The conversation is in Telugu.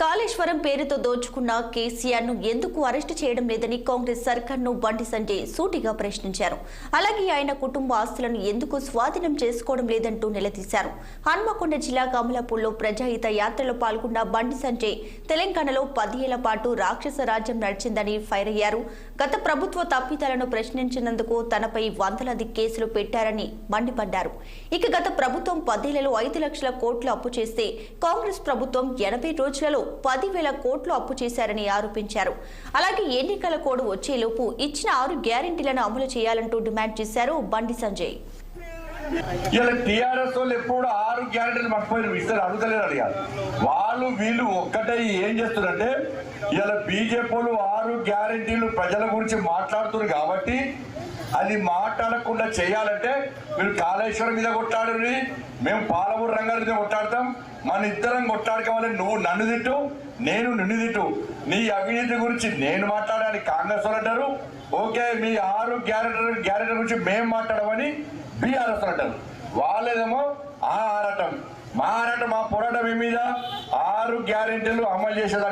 కాళేశ్వరం పేరుతో దోచుకున్న కేసీఆర్ ను ఎందుకు అరెస్టు చేయడం లేదని కాంగ్రెస్ సర్కార్ను బండి సంజయ్ సూటిగా ప్రశ్నించారు. అలాగే ఆయన కుటుంబ ఆస్తులను ఎందుకు స్వాధీనం చేసుకోవడం లేదంటూ నిలదీశారు. హన్మకొండ జిల్లా కమలాపూర్లో ప్రజాహిత యాత్రలో పాల్గొన్న బండి సంజయ్ తెలంగాణలో 10 ఏళ్ల పాటు రాక్షస రాజ్యం నడిచిందని ఫైర్ అయ్యారు. గత ప్రభుత్వ తప్పిదాలను ప్రశ్నించినందుకు తనపై వందలాది కేసులు పెట్టారని మండిపడ్డారు. ఇక గత ప్రభుత్వం 10 ఏళ్లలో 5 లక్షల కోట్లు అప్పు చేస్తే కాంగ్రెస్ ప్రభుత్వం 80 రోజులలో 10,000 కోట్లు అప్పు చేశారని ఆరోపించారు. అలాగే ఎన్నికల కోడ్ వచ్చేలోపు ఇచ్చిన 6 గ్యారెంటీలను అమలు చేయాలంటూ డిమాండ్ చేశారు బండి సంజయ్. టీఆర్ఎస్ వాళ్ళు ఎప్పుడు 6 గ్యారెంటీలు మర్చిపోయి ఇస్తారు అడుగుతలేరు అడిగారు. వాళ్ళు వీళ్ళు ఒక్కటే ఏం చేస్తున్నారంటే ఇలా బీజేపీ వాళ్ళు 6 గ్యారెంటీలు ప్రజల గురించి మాట్లాడుతున్నారు కాబట్టి అది మాట్లాడకుండా చేయాలంటే మీరు కాళేశ్వరం మీద కొట్టాడుని, మేము పాలమూరు రంగాల మీద కొట్టాడతాం. మన ఇద్దరం కొట్టాడుకోవాలని నువ్వు నన్ను తిట్టు, నేను నిన్ను తిట్టు. నీ అవినీతి గురించి నేను మాట్లాడాలని కాంగ్రెస్ వాళ్ళు అంటారు. ఓకే, మీ 6 గ్యారెంటీ గురించి మేము మాట్లాడమని బీఆర్ఎస్ అంటారు. వాళ్ళేదేమో ఆ ఆరాటం, మా పోరాటం ఏమీద 6 గ్యారెంటీలు అమలు చేసేదాన్ని